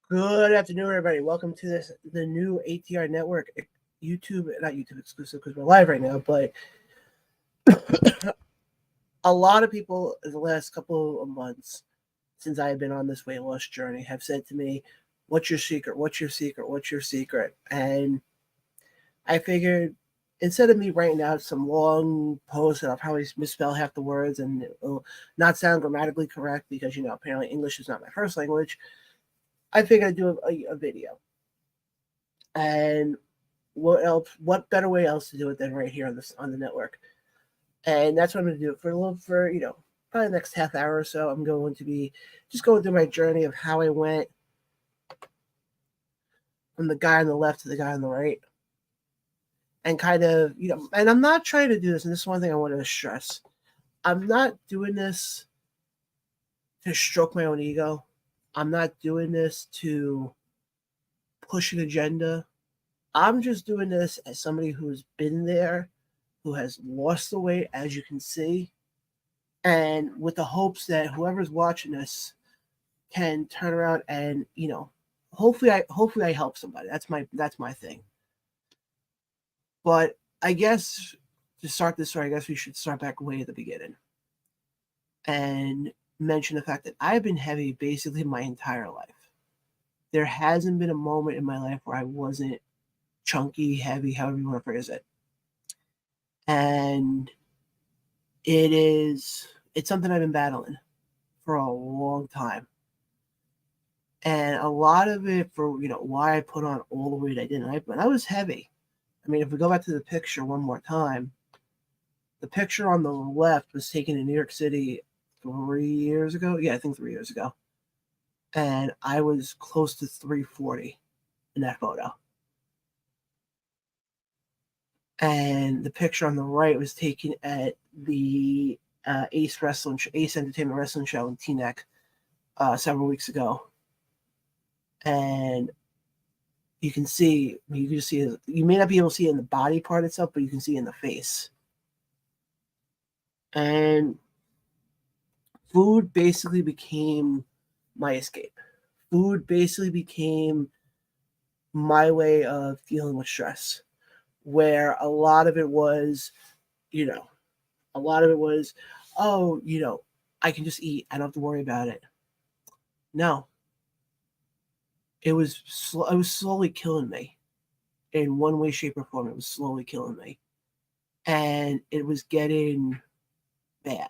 Good afternoon, everybody. Welcome to the new ATR Network YouTube, not YouTube exclusive because we're live right now, but a lot of people in the last couple of months since I have been on this weight loss journey have said to me, "What's your secret? What's your secret? What's your secret?" And I figured instead of me writing out some long post that I'll probably misspell half the words and it will not sound grammatically correct because apparently English is not my first language, I figured I'd do a video. And what else? What better way else to do it than right here on the network? And that's what I'm going to do for probably the next half hour or so. I'm going to be just going through my journey of how I went from the guy on the left to the guy on the right, and kind of And I'm not trying to do this, and this is one thing I want to stress. I'm not doing this to stroke my own ego. I'm not doing this to push an agenda. I'm just doing this as somebody who's been there, who has lost the weight, as you can see, and with the hopes that whoever's watching this can turn around and hopefully I help somebody. That's my thing. But I guess to start this story, I guess we should start back way at the beginning and mention the fact that I've been heavy basically my entire life. There hasn't been a moment in my life where I wasn't chunky, heavy, however you want to phrase it. And it's something I've been battling for a long time. And a lot of it for why I put on all the weight I did. But I was heavy. I mean, if we go back to the picture one more time, the picture on the left was taken in New York City 3 years ago. Yeah, I think 3 years ago. And I was close to 340 in that photo. And the picture on the right was taken at the Ace Entertainment Wrestling Show in Teaneck several weeks ago. And you can see, you may not be able to see it in the body part itself, but you can see it in the face. And food basically became my escape. Food basically became my way of dealing with stress, where a lot of it was, oh, I can just eat. I don't have to worry about it. No. It was slowly killing me in one way, shape, or form. It was slowly killing me. And it was getting bad.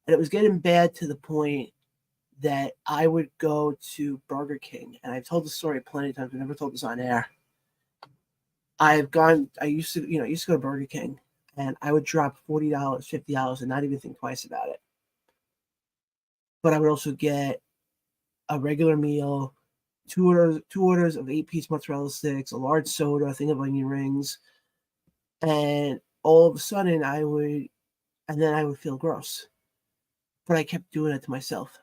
And it was getting bad to the point that I would go to Burger King. And I've told the story plenty of times. I've never told this on air. I used to go to Burger King and I would drop $40, $50 and not even think twice about it. But I would also get a regular meal, two orders of 8-piece mozzarella sticks, a large soda, a thing of onion rings, and all of a sudden I would feel gross. But I kept doing it to myself,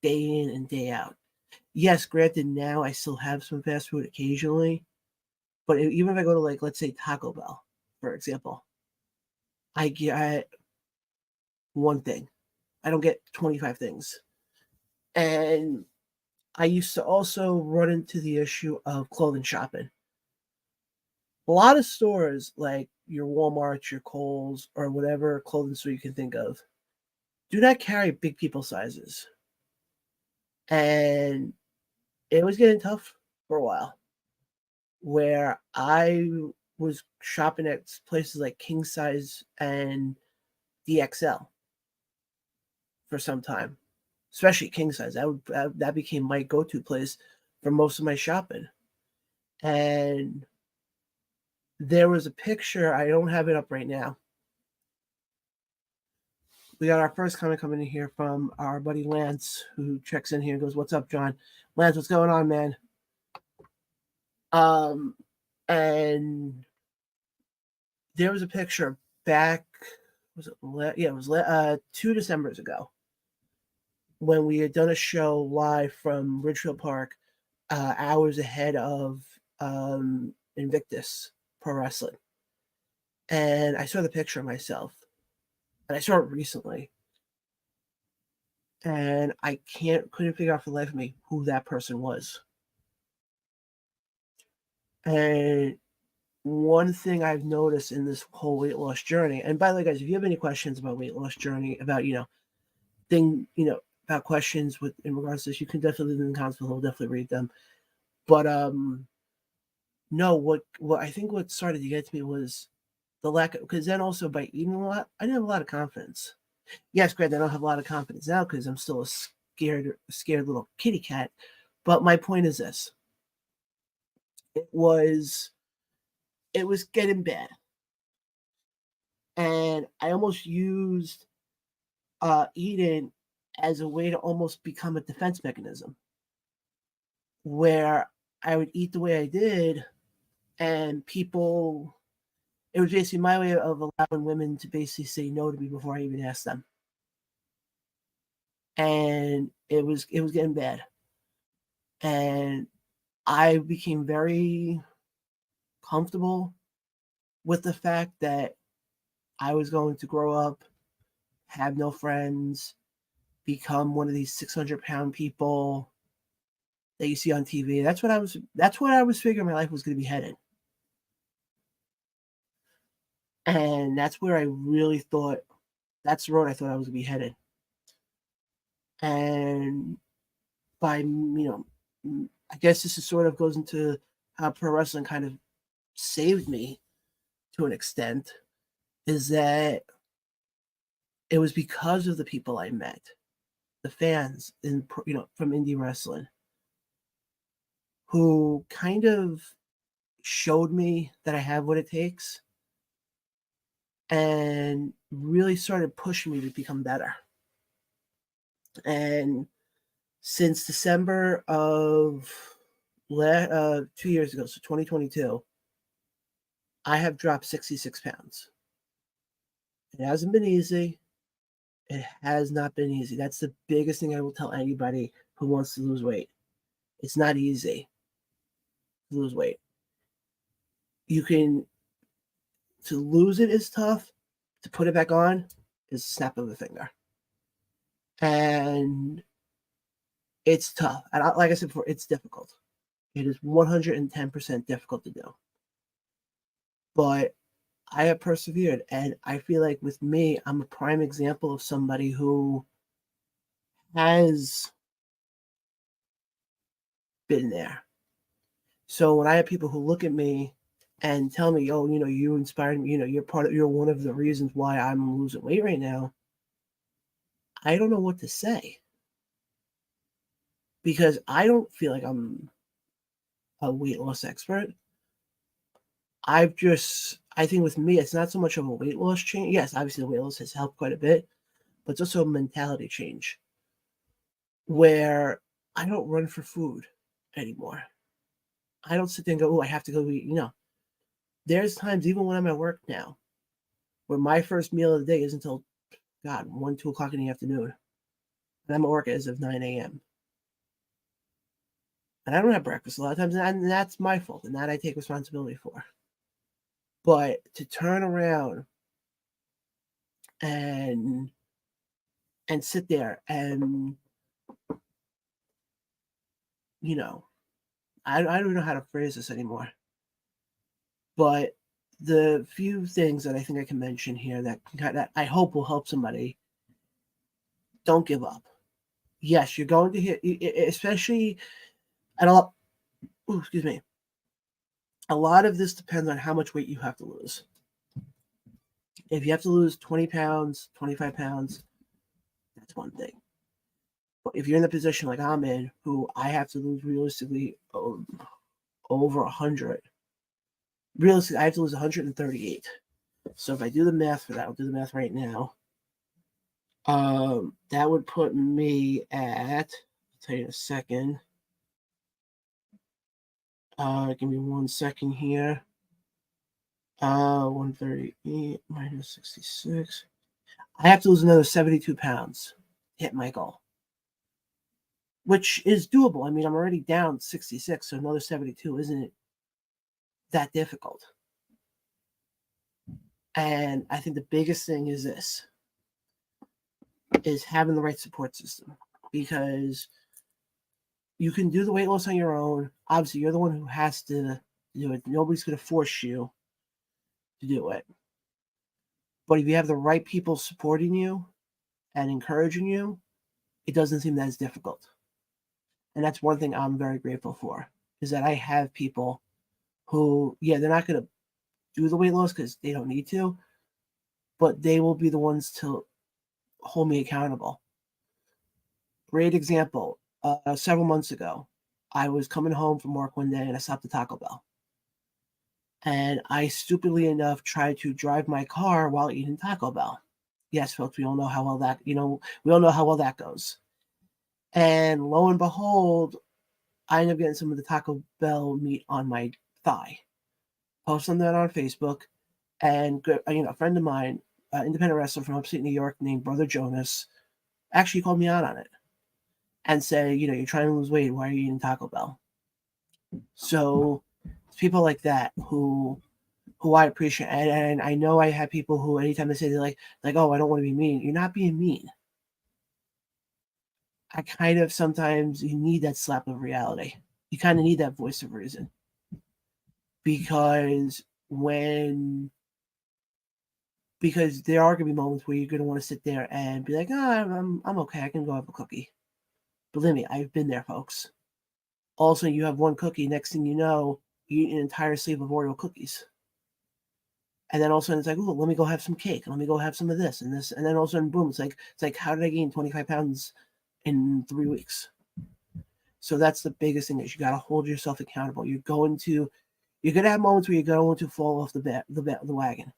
day in and day out. Yes, granted, now I still have some fast food occasionally, but even if I go to, like, let's say Taco Bell, for example, I get one thing. I don't get 25 things. And I used to also run into the issue of clothing shopping. A lot of stores like your Walmart, your Kohl's, or whatever clothing store you can think of do not carry big people sizes. And it was getting tough for a while, where I was shopping at places like King Size and DXL for some time, especially King Size. That became my go-to place for most of my shopping. And there was a picture, I don't have it up right now. We got our first comment coming in here from our buddy Lance, who checks in here and goes, "What's up, John?" Lance, what's going on, man? And there was a picture back, it was 2 Decembers ago, when we had done a show live from Ridgefield Park, hours ahead of Invictus Pro Wrestling. And I saw the picture of myself. And I saw it recently. and I couldn't figure out for the life of me who that person was. And one thing I've noticed in this whole weight loss journey, and by the way, guys, if you have any questions about weight loss journey, about about questions with in regards to this, you can definitely leave them in the comments below. I'll definitely read them. But no, what I think what started to get to me was the lack of, because then also by eating a lot, I didn't have a lot of confidence. Yes, granted, I don't have a lot of confidence now because I'm still a scared little kitty cat. But my point is this: it was getting bad, and I almost used eating as a way to almost become a defense mechanism, where I would eat the way I did, and people. It was basically my way of allowing women to basically say no to me before I even asked them, and it was getting bad, and I became very comfortable with the fact that I was going to grow up, have no friends, become one of these 600-pound people that you see on TV. That's what I was figuring my life was going to be headed. And that's where I really thought that's the road I thought I was going to be headed. And I guess this is sort of goes into how pro wrestling kind of saved me to an extent, is that it was because of the people I met, the fans from indie wrestling, who kind of showed me that I have what it takes and really started pushing me to become better. And since December of 2 years ago, so 2022, I have dropped 66 pounds. It hasn't been easy. It has not been easy. That's the biggest thing I will tell anybody who wants to lose weight. It's not easy to lose weight. To lose it is tough. To put it back on is a snap of a finger. And it's tough. And like I said before, it's difficult. It is 110% difficult to do. But I have persevered. And I feel like with me, I'm a prime example of somebody who has been there. So when I have people who look at me and tell me, "Oh, you inspired me. You're one of the reasons why I'm losing weight right now," I don't know what to say, because I don't feel like I'm a weight loss expert. I think with me, it's not so much of a weight loss change. Yes, obviously the weight loss has helped quite a bit, but it's also a mentality change where I don't run for food anymore. I don't sit there and go, "Oh, I have to go eat." There's times, even when I'm at work now, where my first meal of the day is until, God, 1, 2 o'clock in the afternoon. And I'm at work as of 9 a.m. And I don't have breakfast a lot of times, and that's my fault, and that I take responsibility for. But to turn around and sit there and, I don't know how to phrase this anymore. But the few things that I think I can mention here that I hope will help somebody: don't give up. Yes, you're going to hit, especially at all. Excuse me. A lot of this depends on how much weight you have to lose. If you have to lose 20 pounds, 25 pounds, that's one thing. But if you're in the position like I'm in, who I have to lose realistically over 100, realistically, I have to lose 138. So if I do the math for that, I'll do the math right now. That would put me at, I'll tell you in a second. Give me 1 second here. 138 minus 66. I have to lose another 72 pounds to hit my goal, which is doable. I mean, I'm already down 66, so another 72 isn't that difficult. And I think the biggest thing is this: is having the right support system, because you can do the weight loss on your own. Obviously, you're the one who has to do it. Nobody's going to force you to do it. But if you have the right people supporting you and encouraging you, it doesn't seem as difficult. And that's one thing I'm very grateful for, is that I have people who, yeah, they're not going to do the weight loss because they don't need to, but they will be the ones to hold me accountable. Great example. Several months ago, I was coming home from work one day and I stopped at Taco Bell. And I stupidly enough tried to drive my car while eating Taco Bell. Yes, folks, we all know how well that, we all know how well that goes. And lo and behold, I ended up getting some of the Taco Bell meat on my thigh. Posting that on Facebook, and a friend of mine, independent wrestler from upstate New York named Brother Jonas, actually called me out on it and said, you're trying to lose weight. Why are you eating Taco Bell? So it's people like that who I appreciate. And I know I have people who, anytime they say they're like, oh, I don't want to be mean. You're not being mean. I kind of, sometimes you need that slap of reality. You kind of need that voice of reason. Because there are going to be moments where you're going to want to sit there and be like, oh, I'm okay. I can go have a cookie. Believe me, I've been there, folks. Also, you have one cookie. Next thing you know, you eat an entire sleeve of Oreo cookies. And then all of a sudden it's like, oh, let me go have some cake. Let me go have some of this and this. And then all of a sudden, boom, it's like, how did I gain 25 pounds in 3 weeks? So that's the biggest thing, is you got to hold yourself accountable. You're going to have moments where you're going to fall off the wagon.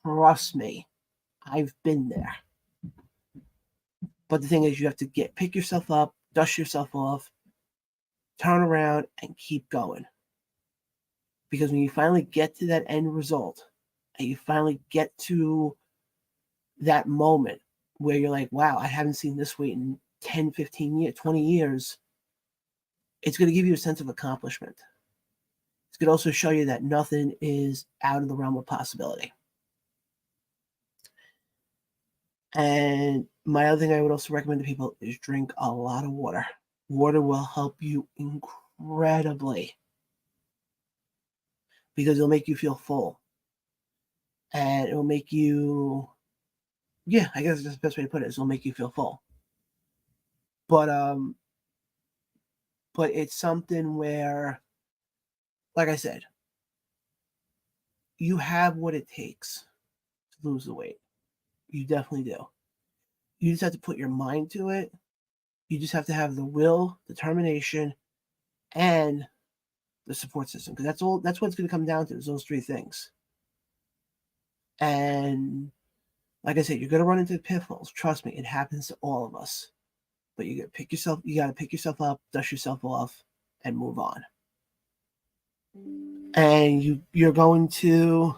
Trust me, I've been there. But the thing is, you have to pick yourself up, dust yourself off, turn around, and keep going. Because when you finally get to that end result, and you finally get to that moment where you're like, wow, I haven't seen this weight in 10, 15 years, 20 years, it's going to give you a sense of accomplishment. It's going to also show you that nothing is out of the realm of possibility. And my other thing I would also recommend to people is drink a lot of water. Water will help you incredibly, because it'll make you feel full. And it'll make you, yeah, I guess that's the best way to put it, is it'll make you feel full. But it's something where, like I said, you have what it takes to lose the weight. You definitely do. You just have to put your mind to it. You just have to have the will, determination, and the support system. Because that's what it's going to come down to, is those three things. And like I said, you're going to run into pitfalls. Trust me, it happens to all of us. But you got to pick yourself up, dust yourself off, and move on. And you're going to,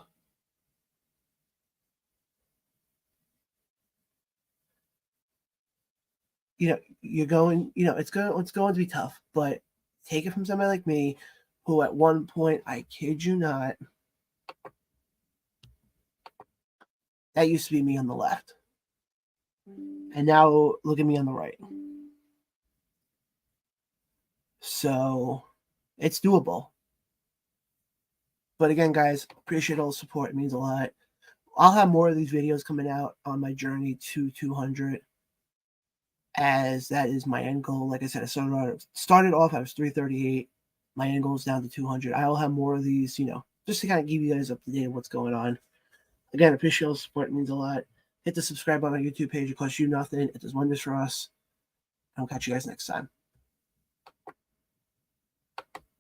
you're going, it's going to be tough, but take it from somebody like me, who at one point, I kid you not, that used to be me on the left. And now look at me on the right. So it's doable. But again, guys, appreciate all the support. It means a lot. I'll have more of these videos coming out on my journey to 200, as that is my end goal. Like I said, I started off, I was 338. My end goal is down to 200. I'll have more of these, just to kind of give you guys up to date on what's going on. Again, appreciate all the support. It means a lot. Hit the subscribe button on our YouTube page. It costs you nothing. It does wonders for us. I'll catch you guys next time.